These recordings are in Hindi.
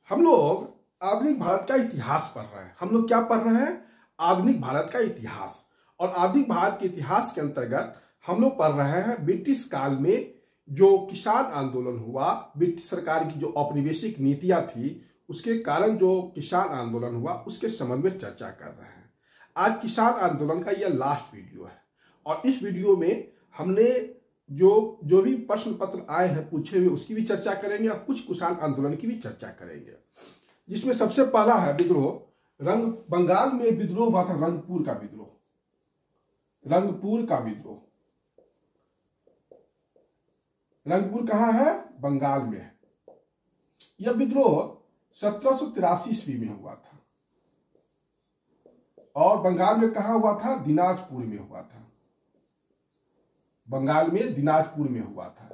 हम लोग आधुनिक भारत का इतिहास पढ़ रहे हैं। हम लोग क्या पढ़ रहे हैं? आधुनिक भारत का इतिहास। और आधुनिक भारत के इतिहास के अंतर्गत हम लोग पढ़ रहे हैं ब्रिटिश काल में जो किसान आंदोलन हुआ, ब्रिटिश सरकार की जो औपनिवेशिक नीतियां थी, उसके कारण जो किसान आंदोलन हुआ, उसके संबंध में चर्चा कर रहे हैं। आज किसान आंदोलन का यह लास्ट वीडियो है और इस वीडियो में हमने जो भी प्रश्न पत्र आए हैं पूछे हुए, उसकी भी चर्चा करेंगे और कुछ किसान आंदोलन की भी चर्चा करेंगे। जिसमें सबसे पहला है विद्रोह। बंगाल में विद्रोह हुआ था, रंगपुर का विद्रोह। रंगपुर का विद्रोह, रंगपुर कहां है? बंगाल में है। यह विद्रोह 1783 ईस्वी में हुआ था और बंगाल में कहां हुआ था? दिनाजपुर में हुआ था। बंगाल में दिनाजपुर में हुआ था।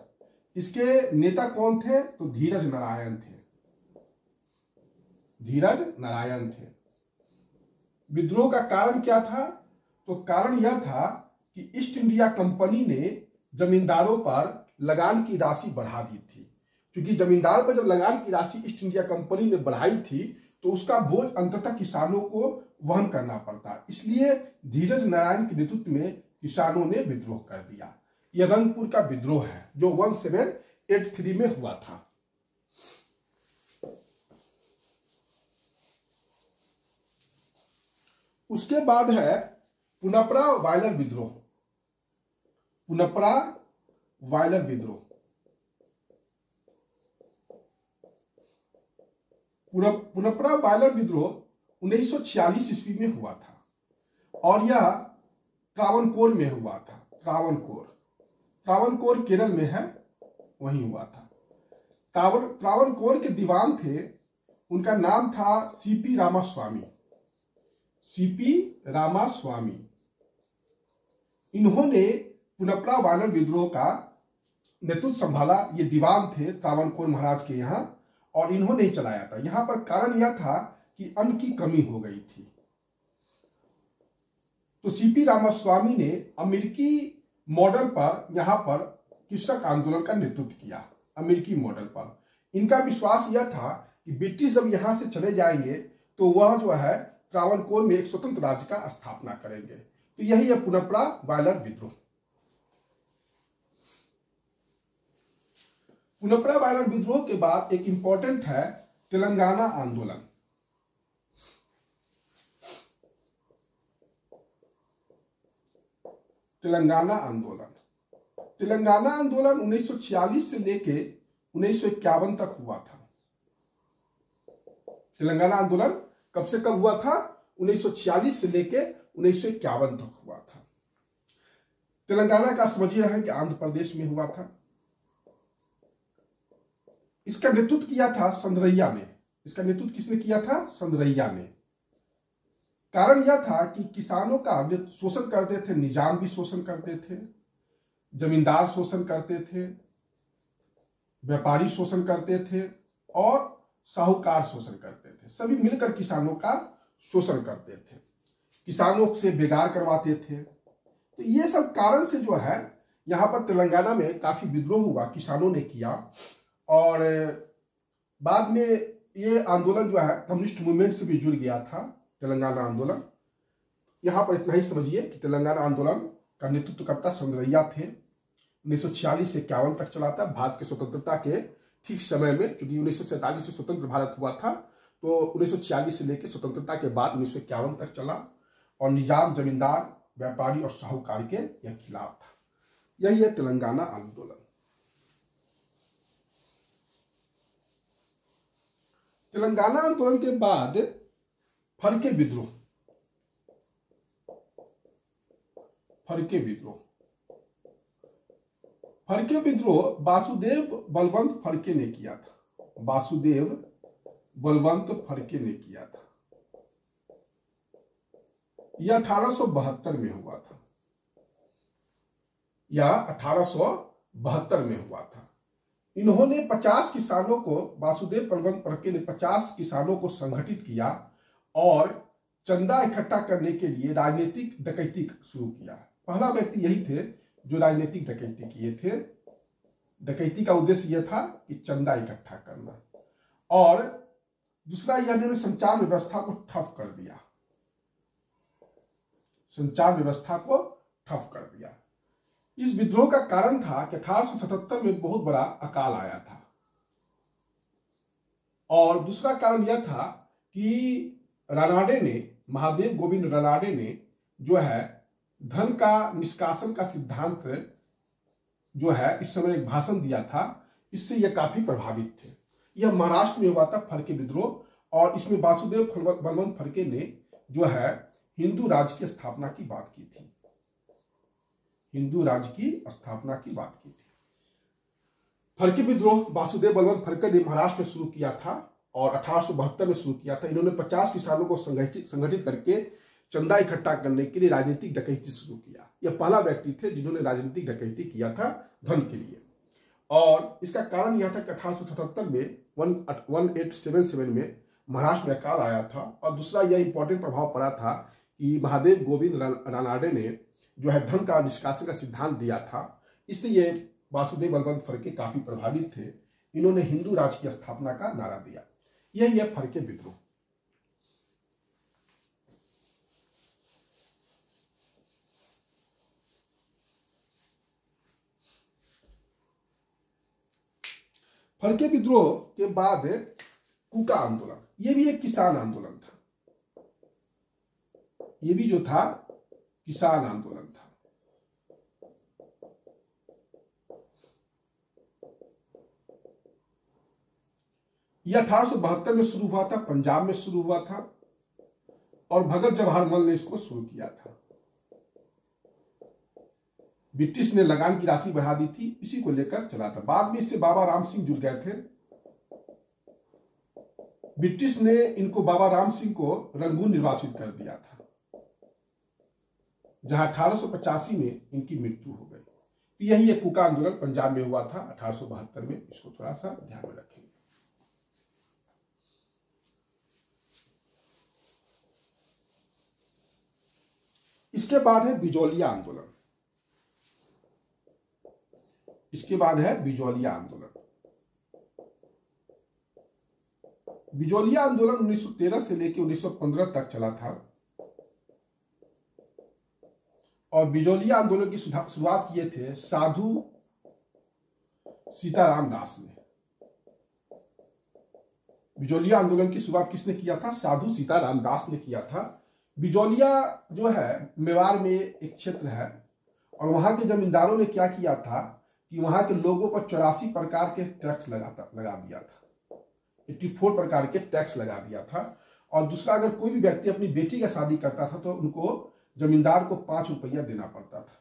इसके नेता कौन थे? तो धीरज नारायण थे। धीरज नारायण थे। विद्रोह का कारण क्या था? तो कारण यह था कि ईस्ट इंडिया कंपनी ने जमींदारों पर लगान की राशि बढ़ा दी थी। क्योंकि जमींदार पर जब लगान की राशि ईस्ट इंडिया कंपनी ने बढ़ाई थी तो उसका बोझ अंततः किसानों को वहन करना पड़ता। इसलिए धीरज नारायण के नेतृत्व में किसानों ने विद्रोह कर दिया। यह रंगपुर का विद्रोह है जो 1783 में हुआ था। उसके बाद है पुनपरा वायलर विद्रोह। पुनपरा वायलर विद्रोह। पुनपरा वायलर विद्रोह 1946 ईस्वी में हुआ था और यह त्रावणकोर में हुआ था। त्रावणकोर केरल में है, वहीं हुआ था। त्रावणकोर के दीवान थे, उनका नाम था सीपी रामास्वामी। सीपी रामास्वामी। इन्होंने पुनपरा वायलर विद्रोह का नेतृत्व संभाला। ये दीवान थे त्रावणकोर महाराज के यहाँ और इन्होंने चलाया था। यहां पर कारण यह था कि अन्न की कमी हो गई थी। तो सीपी रामास्वामी ने अमेरिकी मॉडल पर यहां पर कृषक आंदोलन का नेतृत्व किया। अमेरिकी मॉडल पर इनका विश्वास यह था कि ब्रिटिश जब यहां से चले जाएंगे तो वह जो है त्रावणकोर में एक स्वतंत्र राज्य का स्थापना करेंगे। तो यही है पुनपरा वायलर विद्रोह। पुनपरा वायलर विद्रोह के बाद एक इंपॉर्टेंट है तेलंगाना आंदोलन। तेलंगाना आंदोलन। तेलंगाना आंदोलन 1946 से लेके 1951 तक हुआ था। तेलंगाना आंदोलन कब से कब हुआ था? 1946 से लेके 1951 तक हुआ था। तेलंगाना का समझ रहे हैं कि आंध्र प्रदेश में हुआ था। इसका नेतृत्व किया था संदरैया ने। इसका नेतृत्व किसने किया था? संदरैया ने। कारण यह था कि किसानों का शोषण करते थे, निजाम भी शोषण करते थे, जमींदार शोषण करते थे, व्यापारी शोषण करते थे और साहूकार शोषण करते थे। सभी मिलकर किसानों का शोषण करते थे, किसानों से बेगार करवाते थे। तो ये सब कारण से जो है यहां पर तेलंगाना में काफी विद्रोह हुआ, किसानों ने किया। और बाद में ये आंदोलन जो है कम्युनिस्ट मूवमेंट से भी जुड़ गया था, तेलंगाना आंदोलन। यहां पर इतना ही समझिए कि तेलंगाना आंदोलन का नेतृत्वकर्ता संदरैया थे। 1946 से 51 तक चला था। भारत की स्वतंत्रता के ठीक समय में, क्योंकि 1947 से स्वतंत्र भारत हुआ था, तो 1946 से लेकर स्वतंत्रता के बाद 1951 तक चला और निजाम, जमींदार, व्यापारी और साहूकार के यह खिलाफ था। यही है तेलंगाना आंदोलन। तेलंगाना आंदोलन के बाद फरके विद्रोह। फरके विद्रोह। फरके विद्रोह वासुदेव बलवंत फरके ने किया था। वासुदेव बलवंत फरके ने किया था। यह 1872 में हुआ था। यह 1872 में हुआ था। इन्होंने 50 किसानों को, वासुदेव बलवंत फरके ने 50 किसानों को संगठित किया और चंदा इकट्ठा करने के लिए राजनीतिक डकैती शुरू किया। पहला व्यक्ति यही थे जो राजनीतिक डकैती किए थे। डकैती का उद्देश्य यह था कि चंदा इकट्ठा करना। और दूसरा यह इन्होंने संचार व्यवस्था को ठप कर दिया, संचार व्यवस्था को ठप कर दिया। इस विद्रोह का कारण था कि 1877 में बहुत बड़ा अकाल आया था, और दूसरा कारण यह था कि रानाडे ने, महादेव गोविंद रानाडे ने जो है धन का निष्कासन का सिद्धांत जो है इस समय एक भाषण दिया था, इससे यह काफी प्रभावित थे। यह महाराष्ट्र में हुआ था फरके विद्रोह, और इसमें वासुदेव बलवंत फरके ने जो है हिंदू राज्य की स्थापना की बात की थी, हिंदू राज्य की स्थापना की बात की थी। फरके विद्रोह वासुदेव बलवंत फरके ने महाराष्ट्र में शुरू किया था और 1872 में शुरू किया था। इन्होंने 50 किसानों को संगठित करके चंदा इकट्ठा करने के लिए राजनीतिक डकैती शुरू किया। यह पहला व्यक्ति थे जिन्होंने राजनीतिक डकैती किया था धन के लिए, और इसका कारण यह था कि 1877 में 1877 में महाराष्ट्र में अकाल आया था, और दूसरा यह इंपॉर्टेंट प्रभाव पड़ा था कि महादेव गोविंद रानाडे ने जो है धन का निष्कासन का सिद्धांत दिया था। इससे ये वासुदेव बलवंत फरके काफी प्रभावित थे। इन्होंने हिंदू राज्य की स्थापना का नारा दिया। यही है फरके विद्रोह। फरके विद्रोह के बाद कुका आंदोलन, यह भी एक किसान आंदोलन था, यह भी जो था किसान आंदोलन था। यह 1872 में शुरू हुआ था, पंजाब में शुरू हुआ था, और भगत जवाहरलाल ने इसको शुरू किया था। ब्रिटिश ने लगान की राशि बढ़ा दी थी, इसी को लेकर चला था। बाद में इससे बाबा राम सिंह जुड़ गए थे। ब्रिटिश ने इनको, बाबा राम सिंह को रंगून निर्वासित कर दिया था, जहां 1885 में इनकी मृत्यु हो गई। यही एक कुका आंदोलन पंजाब में हुआ था 1872 में, इसको थोड़ा सा ध्यान में रखेंगे। इसके बाद है बिजौलिया आंदोलन। इसके बाद है बिजौलिया आंदोलन। बिजौलिया आंदोलन 1913 से लेकर 1915 तक चला था, और बिजौलिया आंदोलन की शुरुआत किए थे साधु सीताराम दास ने। बिजौलिया आंदोलन की शुरुआत किसने किया था? साधु सीताराम दास ने किया था। बिजौलिया जो है मेवाड़ में एक क्षेत्र है, और वहां के जमींदारों ने क्या किया था कि वहां के लोगों पर 84 प्रकार के टैक्स लगा दिया था, 84 प्रकार के टैक्स लगा दिया था। और दूसरा, अगर कोई भी व्यक्ति अपनी बेटी का शादी करता था तो उनको जमींदार को 5 रुपया देना पड़ता था।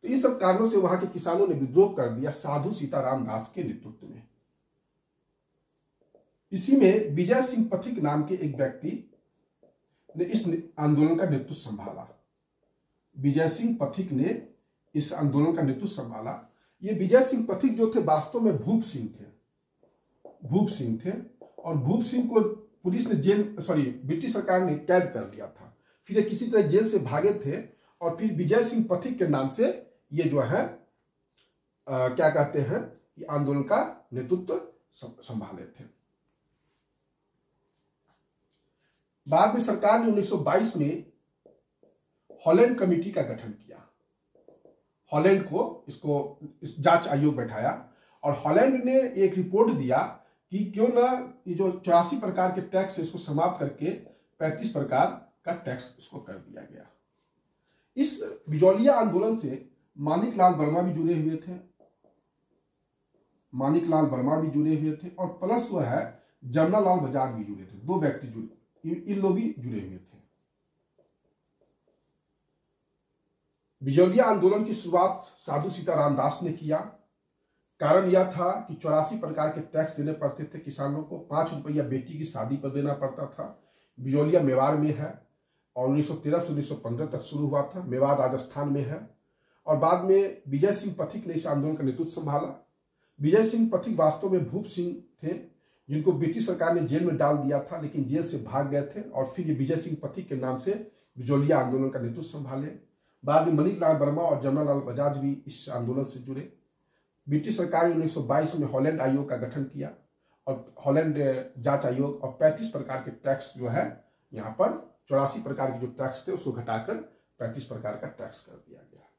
तो इन सब कारणों से वहां के किसानों ने विद्रोह कर दिया साधु सीताराम दास के नेतृत्व में। इसी में विजय सिंह पथिक नाम के एक व्यक्ति ने इस आंदोलन का नेतृत्व संभाला। विजय सिंह पथिक ने इस आंदोलन का नेतृत्व संभाला। ये विजय सिंह पथिक जो थे वास्तव में भूप सिंह थे, भूप सिंह थे, और भूप सिंह को पुलिस ने ब्रिटिश सरकार ने कैद कर लिया था। फिर ये किसी तरह जेल से भागे थे, और फिर विजय सिंह पथिक के नाम से ये जो है क्या कहते हैं, ये आंदोलन का नेतृत्व संभाले थे। बाद में सरकार ने 1922 में हॉलैंड कमेटी का गठन किया। हॉलैंड को इस जांच आयोग बैठाया, और हॉलैंड ने एक रिपोर्ट दिया कि क्यों ना ये जो 84 प्रकार के टैक्स है इसको समाप्त करके 35 प्रकार का टैक्स इसको कर दिया गया। इस बिजौलिया आंदोलन से माणिकलाल वर्मा भी जुड़े हुए थे, माणिकलाल वर्मा भी जुड़े हुए थे, और प्लस वो है जमनालाल बजाज भी जुड़े थे। 2 व्यक्ति जुड़े, इन लोग भी जुड़े हुए थे। बिजौलिया आंदोलन की शुरुआत साधु सीताराम दास ने किया। कारण यह था कि 84 प्रकार के टैक्स देने पड़ते थे किसानों को, 5 रुपया बेटी की शादी पर देना पड़ता था। बिजौलिया मेवाड़ में है, और 1913 से 1915 तक शुरू हुआ था। मेवाड़ राजस्थान में है, और बाद में विजय सिंह पथिक ने इस आंदोलन का नेतृत्व संभाला। विजय सिंह पथिक वास्तव में भूप सिंह थे, जिनको ब्रिटिश सरकार ने जेल में डाल दिया था, लेकिन जेल से भाग गए थे, और फिर ये विजय सिंह पथिक के नाम से बिजौलिया आंदोलन का नेतृत्व संभाले। बाद में माणिकलाल वर्मा और जमनालाल बजाज भी इस आंदोलन से जुड़े। ब्रिटिश सरकार ने 1922 में हॉलैंड आयोग का गठन किया, और हॉलैंड जांच आयोग, और 35 प्रकार के टैक्स जो है यहाँ पर 84 प्रकार के जो टैक्स थे उसको घटाकर 35 प्रकार का टैक्स कर दिया गया।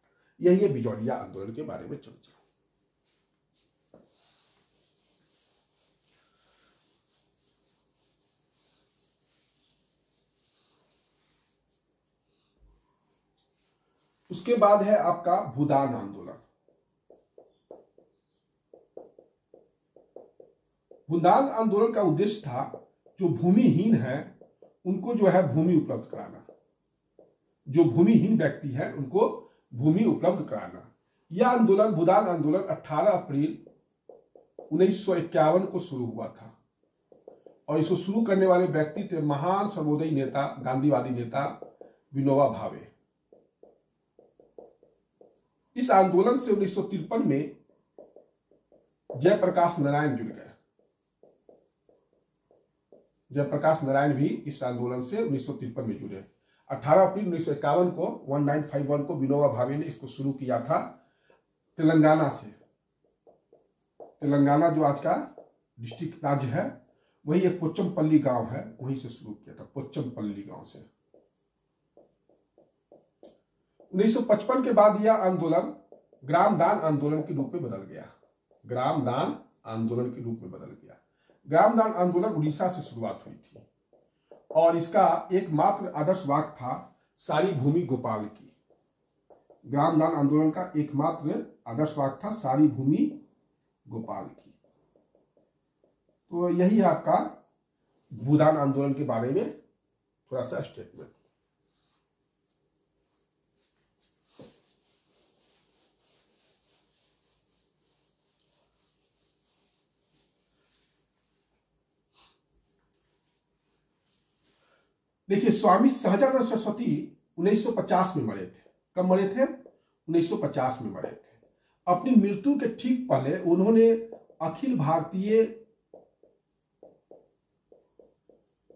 यही है बिजौलिया आंदोलन के बारे में चर्चा। उसके बाद है आपका भूदान आंदोलन। भूदान आंदोलन का उद्देश्य था जो भूमिहीन है उनको जो है भूमि उपलब्ध कराना, जो भूमिहीन व्यक्ति है उनको भूमि उपलब्ध कराना। यह आंदोलन, भूदान आंदोलन 18 अप्रैल 1951 को शुरू हुआ था और इसको शुरू करने वाले व्यक्ति थे महान सर्वोदयी नेता, गांधीवादी नेता विनोबा भावे। इस आंदोलन से 1953 में जयप्रकाश नारायण जुड़ गए। जयप्रकाश नारायण भी इस आंदोलन से 1953 में जुड़े। 18 अप्रैल 1951 को 1951 को विनोबा भावे ने इसको शुरू किया था तेलंगाना से। तेलंगाना जो आज का डिस्ट्रिक्ट राज्य है, वही एक पोचमपल्ली गांव है, वहीं से शुरू किया था, पोचमपल्ली गांव से। 1955 के बाद यह आंदोलन ग्रामदान आंदोलन के रूप में बदल गया। ग्रामदान आंदोलन के रूप में बदल गया। ग्रामदान आंदोलन उड़ीसा से शुरुआत हुई थी और इसका एकमात्र आदर्श वाक्य था सारी भूमि गोपाल की। ग्रामदान आंदोलन का एकमात्र आदर्श वाक्य था सारी भूमि गोपाल की। तो यही है आपका भूदान आंदोलन के बारे में थोड़ा सा स्टेटमेंट। देखिए, स्वामी सहजानंद सरस्वती 1950 में मरे थे। कब मरे थे? 1950 में मरे थे। अपनी मृत्यु के ठीक पहले उन्होंने अखिल भारतीय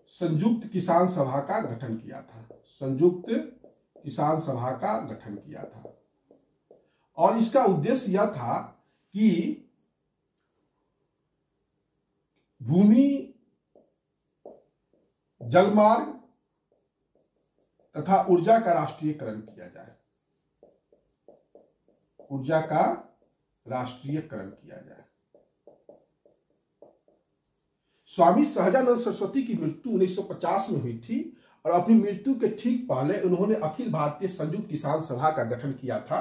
संयुक्त किसान सभा का गठन किया था। संयुक्त किसान सभा का गठन किया था और इसका उद्देश्य यह था कि भूमि, जलमार्ग तथा ऊर्जा का राष्ट्रीयकरण किया जाए। ऊर्जा का राष्ट्रीयकरण किया जाए। स्वामी सहजानंद सरस्वती की मृत्यु 1950 में हुई थी और अपनी मृत्यु के ठीक पहले उन्होंने अखिल भारतीय संयुक्त किसान सभा का गठन किया था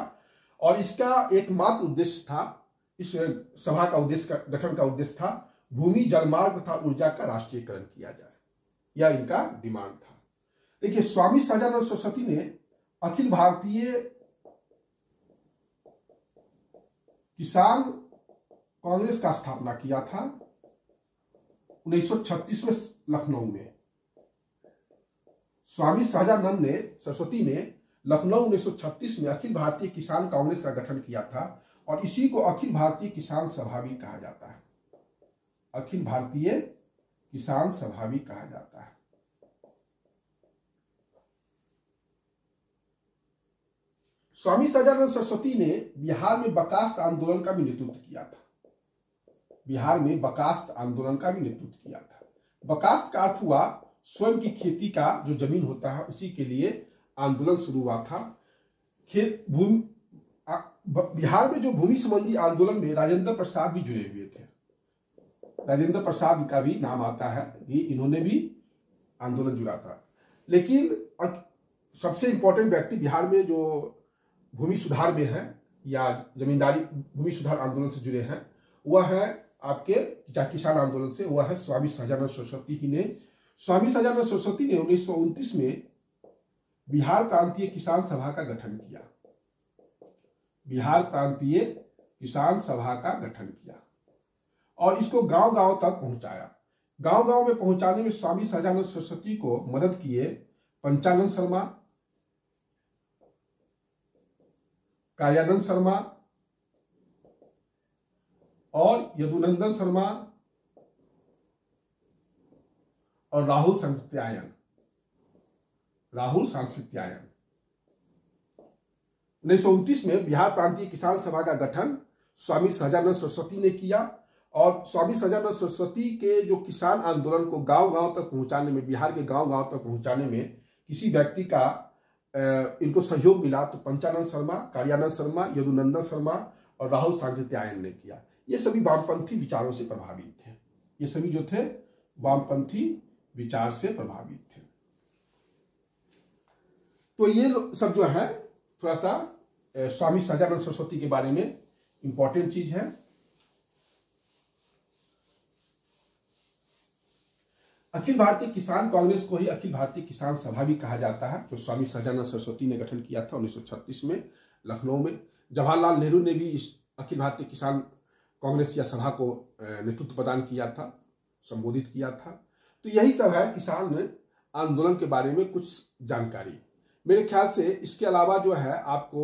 और इसका एकमात्र उद्देश्य था, इस सभा का उद्देश्य, गठन का उद्देश्य था भूमि, जलमार्ग तथा ऊर्जा का राष्ट्रीयकरण किया जाए। यह इनका डिमांड था। देखिए, स्वामी सहजानंद सरस्वती ने अखिल भारतीय किसान कांग्रेस का स्थापना किया था 1936 में लखनऊ में। स्वामी सहजानंद सरस्वती ने लखनऊ 1936 में अखिल भारतीय किसान कांग्रेस का गठन किया था और इसी को अखिल भारतीय किसान सभा भी कहा जाता है। अखिल भारतीय किसान सभा भी कहा जाता है। स्वामी सहजानंद सरस्वती ने बिहार में बकास्त आंदोलन का भी नेतृत्व किया था। बिहार में बकास्त आंदोलन का भी नेतृत्व किया था। बकास्त का अर्थ हुआ स्वयं की खेती का जो जमीन होता है उसी के लिए आंदोलन शुरू हुआ था। बिहार में जो भूमि संबंधी आंदोलन में राजेंद्र प्रसाद भी जुड़े हुए थे। राजेंद्र प्रसाद का भी नाम आता है कि इन्होंने भी आंदोलन जुड़ा था। लेकिन सबसे इंपॉर्टेंट व्यक्ति बिहार में जो भूमि सुधार में है या जमींदारी भूमि सुधार आंदोलन से जुड़े हैं, वह है आपके किसान आंदोलन से, वह है स्वामी सहजानंद सरस्वती ही ने। स्वामी सहजानंद सरस्वती ने 1929 में बिहार प्रांतीय किसान सभा का गठन किया। बिहार प्रांतीय किसान सभा का गठन किया और इसको गांव-गांव तक पहुंचाया। गांव-गांव में पहुंचाने में स्वामी सहजानंद सरस्वती को मदद किए पंचानंद शर्मा, कायानंद शर्मा और यदुनंदन शर्मा और राहुल सांकृत्यायन। 1929 में बिहार प्रांतीय किसान सभा का गठन स्वामी सहजानंद सरस्वती ने किया और स्वामी सजानंद सरस्वती के जो किसान आंदोलन को गांव-गांव तक पहुंचाने में, बिहार के गांव-गांव तक पहुंचाने में किसी व्यक्ति का इनको सहयोग मिला तो पंचानंद शर्मा, कार्यानंद शर्मा, यदुनंदन शर्मा और राहुल सांकृत्यायन ने किया। ये सभी वामपंथी विचारों से प्रभावित थे। ये सभी जो थे वामपंथी विचार से प्रभावित थे। तो ये सब जो है थोड़ा सा स्वामी सजानंद सरस्वती के बारे में इंपॉर्टेंट चीज है। अखिल भारतीय किसान कांग्रेस को ही अखिल भारतीय किसान सभा भी कहा जाता है, जो स्वामी सजानंद सरस्वती ने गठन किया था 1936 में लखनऊ में। जवाहरलाल नेहरू ने भी इस अखिल भारतीय किसान कांग्रेस या सभा को नेतृत्व प्रदान किया था, संबोधित किया था। तो यही सब है किसान आंदोलन के बारे में कुछ जानकारी। मेरे ख्याल से इसके अलावा जो है आपको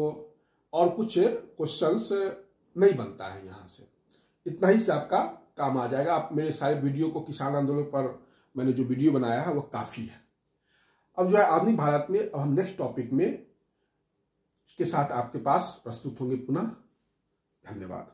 और कुछ क्वेश्चंस नहीं बनता है यहाँ से। इतना ही से आपका काम आ जाएगा। आप मेरे सारे वीडियो को किसान आंदोलन पर मैंने जो वीडियो बनाया है वो काफ़ी है। अब जो है आधुनिक भारत में, अब हम नेक्स्ट टॉपिक में के साथ आपके पास प्रस्तुत होंगे पुनः। धन्यवाद।